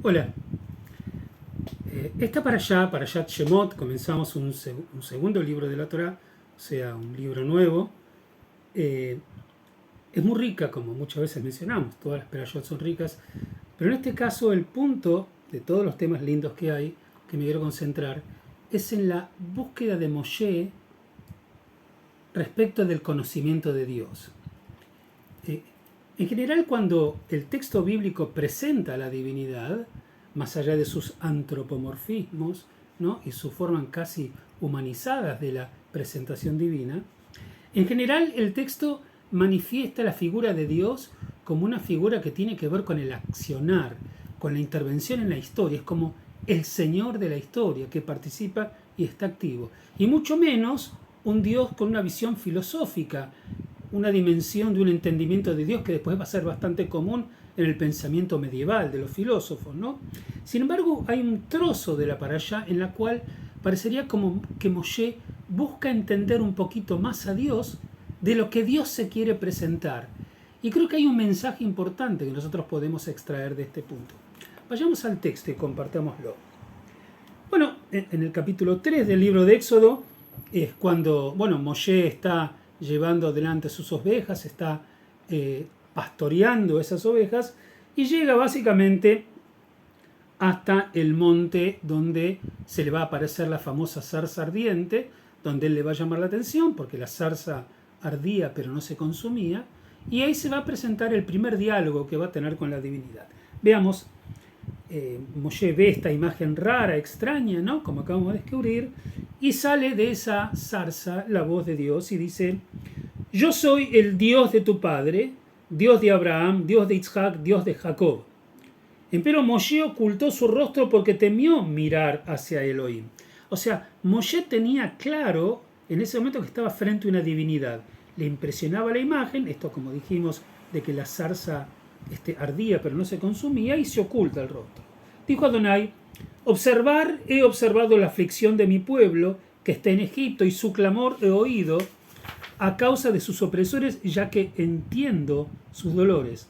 Hola, esta Parashat Shemot, comenzamos un segundo libro de la Torá, o sea, un libro nuevo. Eh, es muy rica, como muchas veces mencionamos, todas las Parashot son ricas, pero en este caso el punto de todos los temas lindos que hay, que me quiero concentrar, es en la búsqueda de Moshe respecto del conocimiento de Dios. En general, cuando el texto bíblico presenta a la divinidad, más allá de sus antropomorfismos, ¿no?, y su forma casi humanizadas de la presentación divina, en general el texto manifiesta la figura de Dios como una figura que tiene que ver con el accionar, con la intervención en la historia. Es como el Señor de la historia que participa y está activo. Y mucho menos un Dios con una visión filosófica, una dimensión de un entendimiento de Dios que después va a ser bastante común en el pensamiento medieval de los filósofos, ¿no? Sin embargo, hay un trozo de la parashá en la cual parecería como que Moshe busca entender un poquito más a Dios de lo que Dios se quiere presentar. Y creo que hay un mensaje importante que nosotros podemos extraer de este punto. Vayamos al texto y compartámoslo. Bueno, en el capítulo 3 del libro de Éxodo es cuando, Moshe está llevando adelante sus ovejas, está pastoreando esas ovejas y llega básicamente hasta el monte donde se le va a aparecer la famosa zarza ardiente, donde él le va a llamar la atención porque la zarza ardía pero no se consumía, y ahí se va a presentar el primer diálogo que va a tener con la divinidad. Veamos, Moshe ve esta imagen rara, extraña, ¿no?, como acabamos de descubrir, y sale de esa zarza la voz de Dios y dice: yo soy el Dios de tu padre, Dios de Abraham, Dios de Isaac, Dios de Jacob. Empero Moshe ocultó su rostro porque temió mirar hacia Elohim. O sea, Moshe tenía claro en ese momento que estaba frente a una divinidad. Le impresionaba la imagen, esto como dijimos, de que la zarza ardía pero no se consumía, y se oculta el rostro. Dijo Adonai: he observado la aflicción de mi pueblo que está en Egipto, y su clamor he oído a causa de sus opresores, ya que entiendo sus dolores.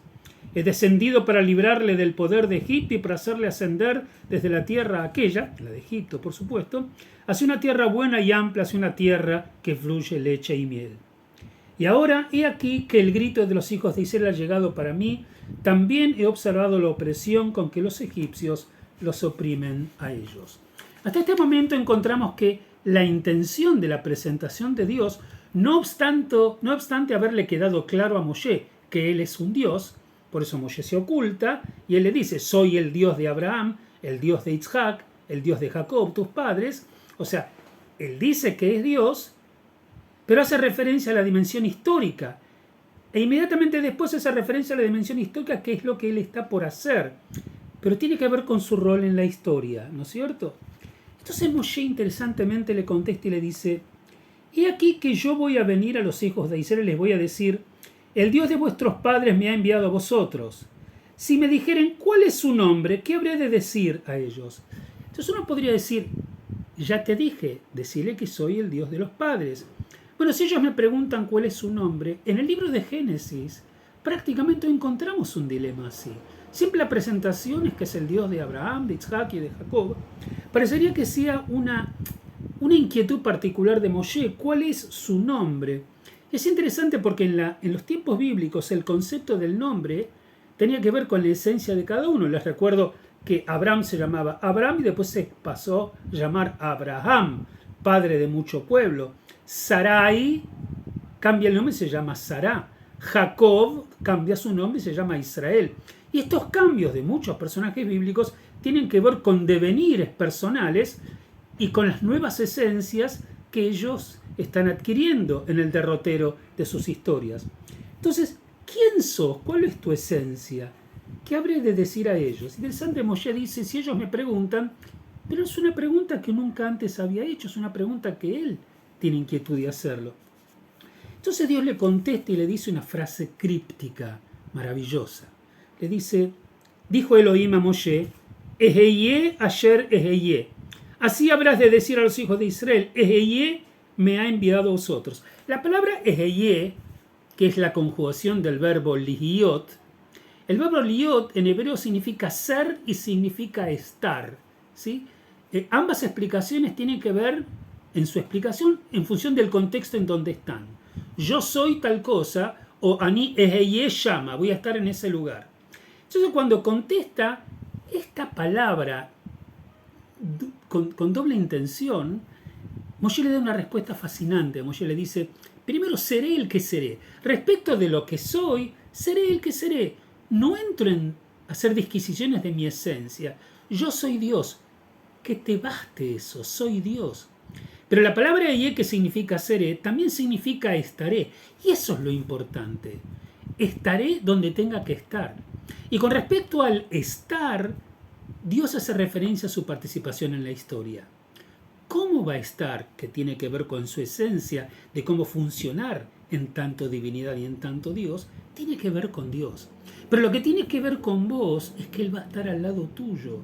He descendido para librarle del poder de Egipto y para hacerle ascender desde la tierra aquella, la de Egipto por supuesto, hacia una tierra buena y amplia, hacia una tierra que fluye leche y miel. Y ahora he aquí que el grito de los hijos de Israel ha llegado para mí. También he observado la opresión con que los egipcios los oprimen a ellos. Hasta este momento encontramos que la intención de la presentación de Dios, no obstante haberle quedado claro a Moshe que él es un Dios, por eso Moshe se oculta y él le dice: soy el Dios de Abraham, el Dios de Isaac, el Dios de Jacob, tus padres. O sea, él dice que es Dios, pero hace referencia a la dimensión histórica. E inmediatamente después hace referencia a la dimensión histórica, que es lo que él está por hacer. Pero tiene que ver con su rol en la historia, ¿no es cierto? Entonces Moshe interesantemente le contesta y le dice: he aquí que yo voy a venir a los hijos de Israel y les voy a decir: el Dios de vuestros padres me ha enviado a vosotros. Si me dijeren cuál es su nombre, ¿qué habré de decir a ellos? Entonces uno podría decir: ya te dije, decirle que soy el Dios de los padres. Bueno, si ellos me preguntan cuál es su nombre, en el libro de Génesis prácticamente encontramos un dilema así. Siempre la presentación es que es el Dios de Abraham, de Isaac y de Jacob. Parecería que sea una inquietud particular de Moshe: ¿cuál es su nombre? Es interesante porque en los tiempos bíblicos el concepto del nombre tenía que ver con la esencia de cada uno. Les recuerdo que Abraham se llamaba Abraham y después se pasó a llamar Abraham, padre de mucho pueblo. Sarai cambia el nombre y se llama Sará. Jacob cambia su nombre y se llama Israel. Y estos cambios de muchos personajes bíblicos tienen que ver con devenires personales y con las nuevas esencias que ellos están adquiriendo en el derrotero de sus historias. Entonces, ¿quién sos? ¿Cuál es tu esencia? ¿Qué habré de decir a ellos? Interesante, Moshe dice: si ellos me preguntan, pero es una pregunta que nunca antes había hecho, es una pregunta que él tiene inquietud de hacerlo. Entonces Dios le contesta y le dice una frase críptica, maravillosa. Le dice: dijo Elohim a Moshe: Eheye asher eheye. Así habrás de decir a los hijos de Israel: Eheye me ha enviado a vosotros. La palabra Eheye, que es la conjugación del verbo lihiot, El verbo liot en hebreo significa ser y significa estar, ¿sí? Ambas explicaciones tienen que ver en su explicación en función del contexto en donde están. Yo soy tal cosa o ani eheye llama, voy a estar en ese lugar. Entonces cuando contesta esta palabra con doble intención, Moshe le da una respuesta fascinante. Moshe le dice, primero seré el que seré. Respecto de lo que soy, seré el que seré. No entro en hacer disquisiciones de mi esencia. Yo soy Dios. Que te baste eso, soy Dios. Pero la palabra ye, que significa seré, también significa estaré. Y eso es lo importante. Estaré donde tenga que estar. Y con respecto al estar, Dios hace referencia a su participación en la historia. ¿Cómo va a estar? Que tiene que ver con su esencia, de cómo funcionar en tanto divinidad y en tanto Dios, tiene que ver con Dios. Pero lo que tiene que ver con vos es que Él va a estar al lado tuyo,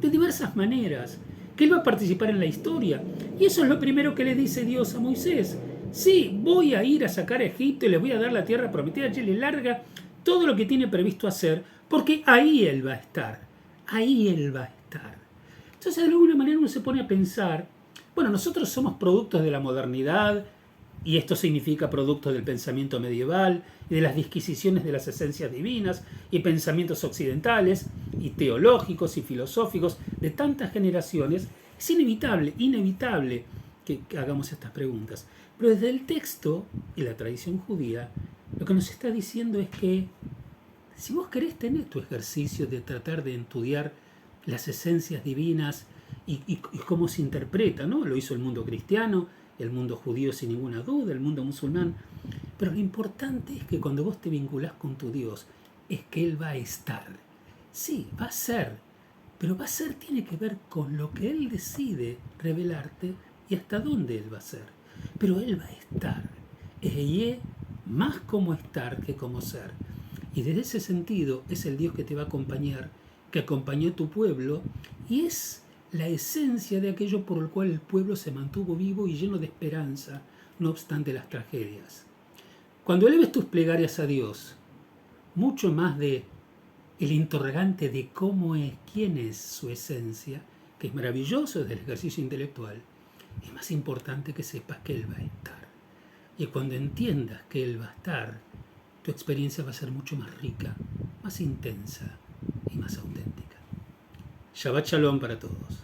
de diversas maneras, que Él va a participar en la historia. Y eso es lo primero que le dice Dios a Moisés. Sí, voy a ir a sacar a Egipto y les voy a dar la tierra prometida, allí le larga todo lo que tiene previsto hacer, porque ahí Él va a estar, ahí Él va a estar. Entonces de alguna manera uno se pone a pensar, bueno, nosotros somos productos de la modernidad, y esto significa productos del pensamiento medieval y de las disquisiciones de las esencias divinas y pensamientos occidentales y teológicos y filosóficos de tantas generaciones. Es inevitable que hagamos estas preguntas. Pero desde el texto y la tradición judía, lo que nos está diciendo es que si vos querés tener tu ejercicio de tratar de estudiar las esencias divinas y cómo se interpreta, ¿no? Lo hizo el mundo cristiano, el mundo judío sin ninguna duda, el mundo musulmán. Pero lo importante es que cuando vos te vinculás con tu Dios, es que Él va a estar. Sí, va a ser, pero va a ser tiene que ver con lo que Él decide revelarte y hasta dónde Él va a ser. Pero Él va a estar. Es más como estar que como ser. Y desde ese sentido es el Dios que te va a acompañar, que acompañó a tu pueblo, y es la esencia de aquello por el cual el pueblo se mantuvo vivo y lleno de esperanza, no obstante las tragedias. Cuando eleves tus plegarias a Dios, mucho más de el interrogante de cómo es, quién es su esencia, que es maravilloso desde el ejercicio intelectual, es más importante que sepas que Él va a estar. Y cuando entiendas que Él va a estar, tu experiencia va a ser mucho más rica, más intensa y más auténtica. Shabbat Shalom para todos.